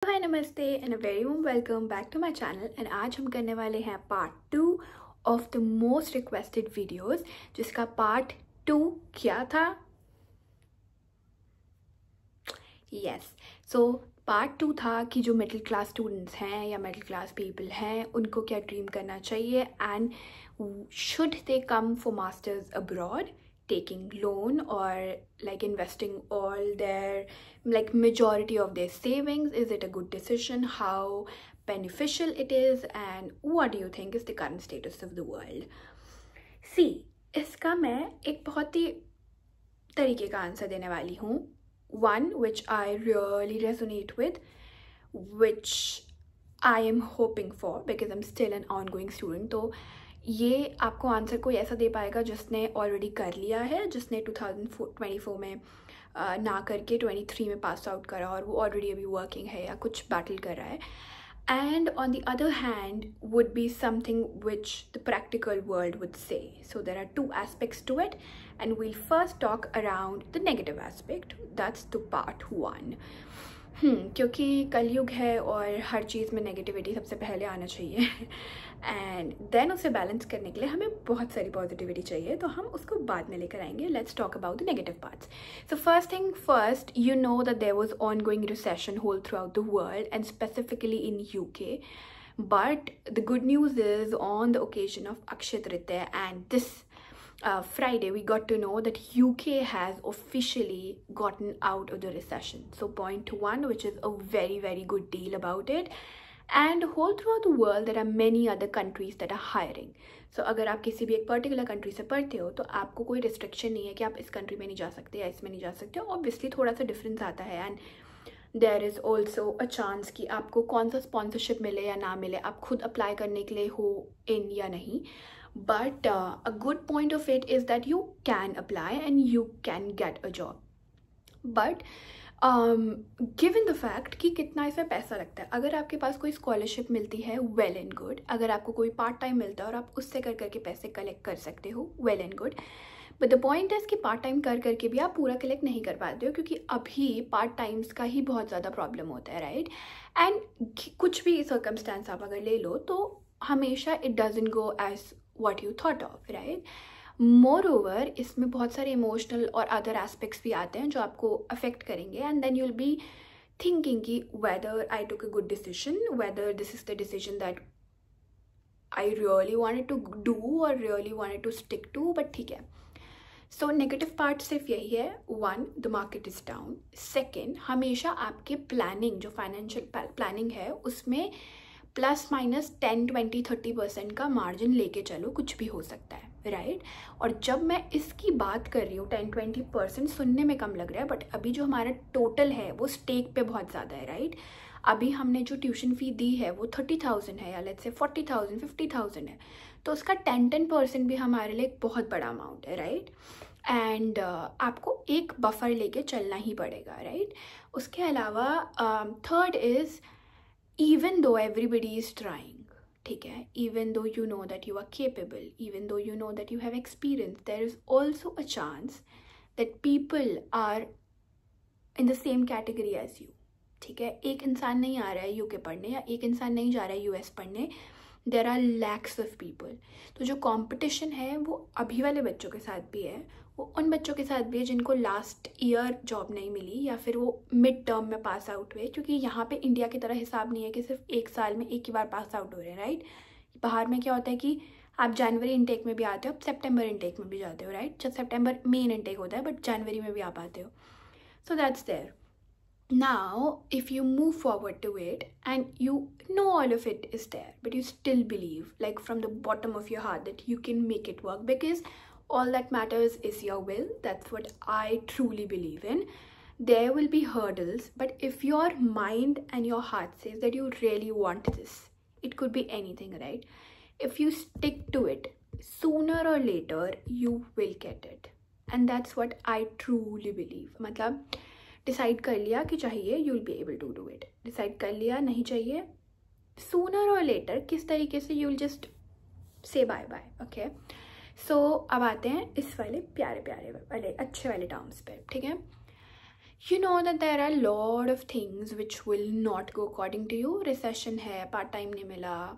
हाय नमस्ते and a very warm welcome back to my channel. And आज हम करने वाले हैं part 2 of the most requested videos, जिसका पार्ट 2 क्या था? यस, सो पार्ट 2 था कि जो मिडिल क्लास स्टूडेंट्स हैं या मिडिल क्लास पीपल हैं उनको क्या ड्रीम करना चाहिए and should they come for masters abroad, taking loan or like investing all their like majority of their savings. Is it a good decision? How beneficial it is? And what do you think is the current status of the world? See, इसका मैं एक बहुत ही तरीके का answer देने वाली हूँ. One which I really resonate with, which I am hoping for because I'm still an ongoing student. तो ये आपको आंसर कोई ऐसा दे पाएगा जिसने ऑलरेडी कर लिया है, जिसने 2024 में ना करके 23 में पास आउट करा और वो ऑलरेडी अभी वर्किंग है या कुछ बैटल कर रहा है. And on the other hand would be something which the practical world would say. So there are two aspects to it and we'll first talk around the negative aspect. That's the part 1. क्योंकि कलयुग है और हर चीज़ में negativity सबसे पहले आना चाहिए and then उसे बैलेंस करने के लिए हमें बहुत सारी पॉजिटिविटी चाहिए, तो हम उसको बाद में लेकर आएंगे. Let's talk about the negative parts. So first thing first, you know that there was ongoing recession whole throughout the world and specifically in UK. But the good news is, on the occasion of Akshaya Tritiya and this Friday, we got to know that UK has officially gotten out of the recession. So point 1, which is a very, very good deal about it. And whole throughout the world, there are many other countries that are hiring. So अगर आप किसी भी एक particular country से पढ़ते हो तो आपको कोई रिस्ट्रिक्शन नहीं है कि आप इस कंट्री में नहीं जा सकते या इसमें नहीं जा सकते. ऑब्वियसली थोड़ा सा डिफरेंस आता है and there is also a chance कि आपको कौन सा स्पॉन्सरशिप मिले या ना मिले, आप खुद अप्लाई करने के लिए हो इन या नहीं. But a good point of it is that you can apply and you can get a job. But given the fact कि कितना इसमें पैसा लगता है, अगर आपके पास कोई स्कॉलरशिप मिलती है वेल एंड गुड, अगर आपको कोई पार्ट टाइम मिलता है और आप उससे कर करके पैसे कलेक्ट कर सकते हो well and good. But the point is कि पार्ट टाइम कर करके भी आप पूरा कलेक्ट नहीं कर पाते हो, क्योंकि अभी पार्ट टाइम्स का ही बहुत ज़्यादा प्रॉब्लम होता है, राइट. एंड कुछ भी सर्कमस्टांस आप अगर ले लो तो हमेशा it doesn't go as what you thought of, right? Moreover, इसमें बहुत सारे इमोशनल और अदर एस्पेक्ट्स भी आते हैं जो आपको अफेक्ट करेंगे and then you'll be thinking कि whether I took a good decision, whether this is the decision that I really wanted to do or really wanted to stick to. but ठीक है. So negative part सिर्फ यही है. 1, the market is down. 2, हमेशा आपके planning, जो financial planning है, उसमें प्लस माइनस 10, 20, 30% का मार्जिन लेके चलो, कुछ भी हो सकता है, राइट. और जब मैं इसकी बात कर रही हूँ 10-20% सुनने में कम लग रहा है, बट अभी जो हमारा टोटल है वो स्टेक पे बहुत ज़्यादा है, राइट. अभी हमने जो ट्यूशन फ़ी दी है वो 30,000 है या लेट्स से 40,000, 50,000 है, तो उसका 10% भी हमारे लिए एक बहुत बड़ा अमाउंट है, राइट. एंड आपको एक बफर लेके चलना ही पड़ेगा, राइट. उसके अलावा third is, even though everybody is trying, ठीक है, even though you know that you are capable, even though you know that you have experience, there is also a chance that people are in the same category as you. ठीक है, एक इंसान नहीं आ रहा है UK पढ़ने या एक इंसान नहीं जा रहा है US पढ़ने. There are lakhs of people. तो जो कंपटीशन है वो अभी वाले बच्चों के साथ भी है, वो उन बच्चों के साथ भी है जिनको लास्ट ईयर जॉब नहीं मिली या फिर वो मिड टर्म में पास आउट हुए, क्योंकि यहाँ पे इंडिया की तरह हिसाब नहीं है कि सिर्फ एक साल में एक ही बार पास आउट हो रहे हैं, राइट. बाहर में क्या होता है कि आप जनवरी इनटेक में भी आते हो, आप सेप्टेम्बर इनटेक में भी जाते हो, राइट. जब सेप्टेम्बर मेन इनटेक होता है बट जनवरी में भी आप आते हो. So that's there. Now, if you move forward to it and you know all of it is there, but you still believe, like from the bottom of your heart, that you can make it work, because all that matters is your will. That's what I truly believe in. There will be hurdles, but if your mind and your heart says that you really want this, it could be anything, right? If you stick to it, sooner or later, you will get it. And that's what I truly believe. मतलब decide कर लिया कि चाहिए, you will be able to do it. Decide कर लिया नहीं चाहिए, sooner और लेटर किस तरीके से you will just say bye bye. Okay, so अब आते हैं इस वाले प्यारे प्यारे वाले अच्छे वाले टर्म्स पे, ठीक है. you know that there are a lot of things which will not go according to you. Recession है, part time नहीं मिला,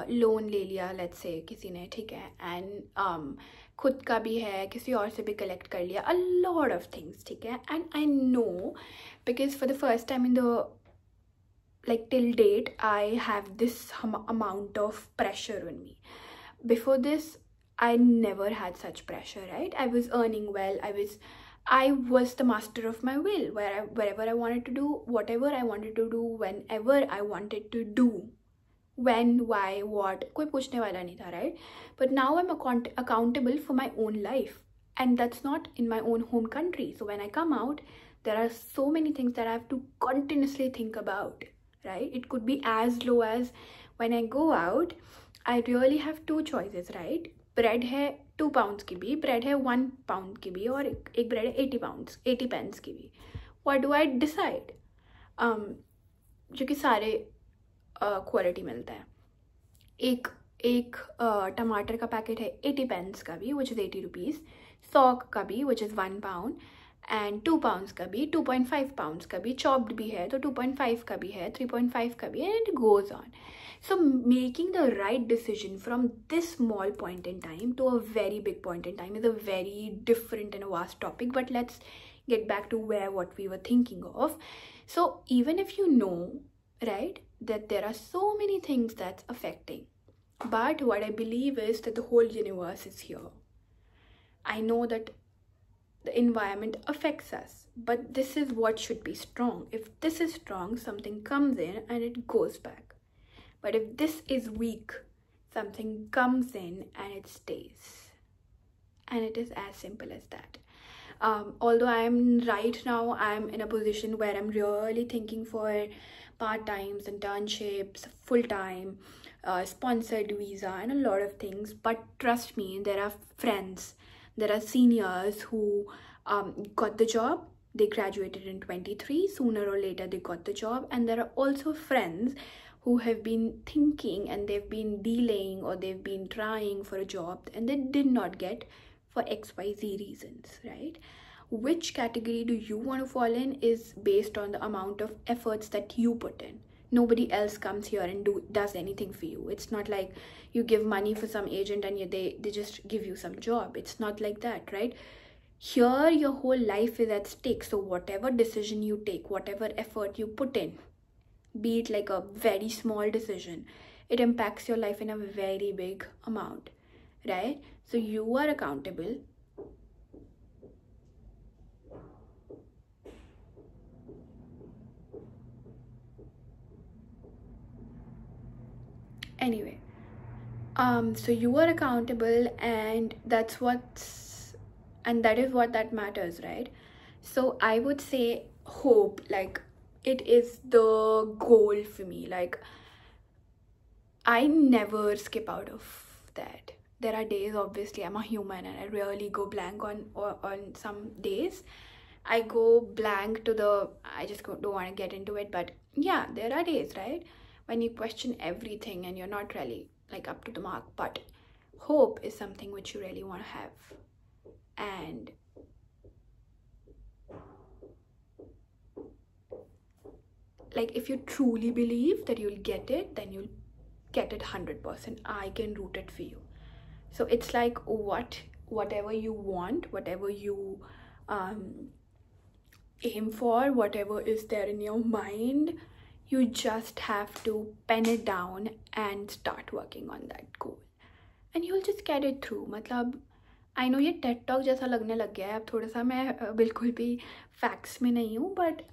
लोन ले लिया let's say किसी ने, ठीक है, and खुद का भी है, किसी और से भी collect कर लिया, a lot of things, ठीक है. And I know because for the first time in the like till date I have this amount of pressure on me. Before this I never had such pressure, right? I was earning well, I was the master of my will, wherever I wanted to do, whatever I wanted to do, whenever I wanted to do, when, why, what, कोई पूछने वाला नहीं था, right? But now I'm accountable for my own life, and that's not in my own home country. So when I come out, there are so many things that I have to continuously think about, right? It could be as low as when I go out, I really have two choices, right? Bread है 2 pounds की भी, bread है 1 pound की भी, और एक bread है 80 pence की भी. What do I decide? जो कि सारे क्वालिटी मिलता है. एक टमाटर का पैकेट है 80 pence का भी, which is 80 rupees, 100 का भी, which is 1 pound, and 2 pounds का भी, 2.5 pounds का भी, chopped भी है तो 2.5 का भी है, 3.5 का भी है, and it goes on. So making the right decision from this small point in time to a very big point in time is a very different and a vast topic, but let's get back to what we were thinking of. So even if you know, right, that there are so many things that's affecting, but what I believe is that the whole universe is here. I know that the environment affects us, but this is what should be strong. If this is strong, something comes in and it goes back. But if this is weak, something comes in and it stays. And it is as simple as that. Although I'm right now, I'm in a position where I'm really thinking for part-times, internships, full-time, sponsored visa, and a lot of things. But trust me, there are friends, there are seniors who got the job. They graduated in 23. Sooner or later, they got the job. And there are also friends who have been thinking and they've been delaying or they've been trying for a job and they did not get for XYZ reasons, right? Which category do you want to fall in is based on the amount of efforts that you put in. Nobody else comes here and does anything for you. It's not like you give money for some agent and they just give you some job. It's not like that, right? Here your whole life is at stake. So whatever decision you take, whatever effort you put in, be it like a very small decision, it impacts your life in a very big amount, right? So you are accountable. Anyway, so you are accountable, and that is what that matters, right? So I would say hope, like, it is the goal for me. Like, I never skip out of that. There are days, obviously, I'm a human and I really go blank on some days. I go blank to I just don't want to get into it, but yeah, there are days, right, when you question everything and you're not really like up to the mark. But hope is something which you really want to have. And like, if you truly believe that you'll get it, then you'll get it 100%. I can root it for you. So it's like whatever you want, whatever you aim for, whatever is there in your mind, you just have to pen it down and start working on that goal, and you'll just get it through. मतलब I know ये TED Talk जैसा लगने लग गया है अब थोड़ा सा, मैं बिल्कुल भी facts में नहीं हूँ, but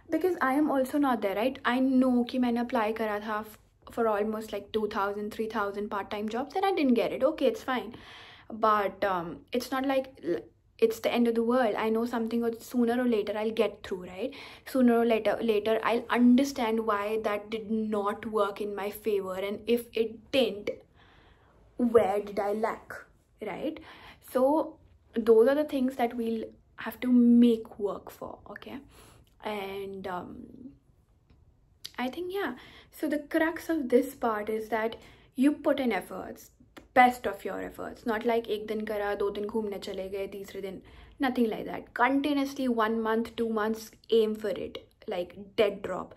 because I am also not there, right? I know कि मैंने apply करा था for almost like 2,000, 3,000 part-time jobs and I didn't get it. Okay, it's fine, but it's not like it's the end of the world. I know something, or sooner or later I'll get through, right? Sooner or later I'll understand why that did not work in my favor, and if it didn't, where did I lack, right? So those are the things that we'll have to make work for, okay? And I think, yeah, so the crux of this part is that you put in efforts. best of your efforts. Not like एक दिन करा, 2 दिन घूमने चले गए, तीसरे दिन, nothing like that. Continuously 1 month, 2 months, aim for it, like dead drop.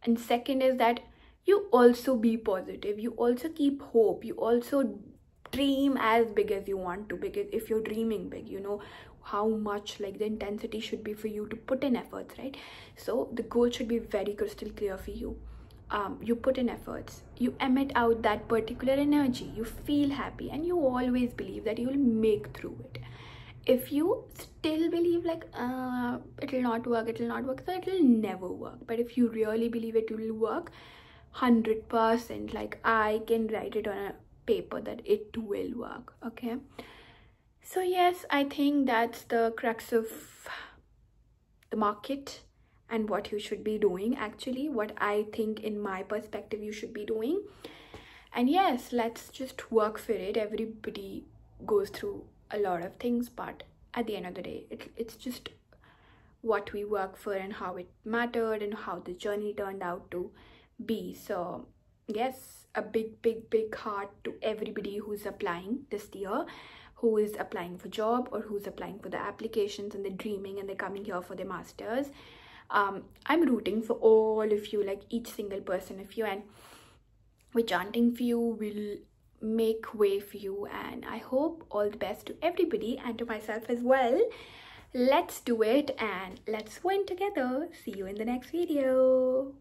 And second is that you also be positive, you also keep hope, you also dream as big as you want to, because if you're dreaming big, you know how much like the intensity should be for you to put in efforts, right? So the goal should be very crystal clear for you. You put in efforts, you emit out that particular energy, you feel happy, and you always believe that you will make through it. If you still believe like it'll not work, so it'll never work. But if you really believe it will work 100%, like I can write it on a paper that it will work. Okay, so yes, I think that's the crux of the market and what you should be doing, actually what I think in my perspective you should be doing. And yes, let's just work for it. Everybody goes through a lot of things, but at the end of the day, it's just what we work for and how it mattered and how the journey turned out to be. So yes, a big heart to everybody who's applying this year, who is applying for job or who's applying for the applications and they're dreaming and they're coming here for their masters. I'm rooting for all of you, like each single person of you, and we're chanting for you, we'll make way for you, and I hope all the best to everybody and to myself as well. Let's do it and let's win together. See you in the next video.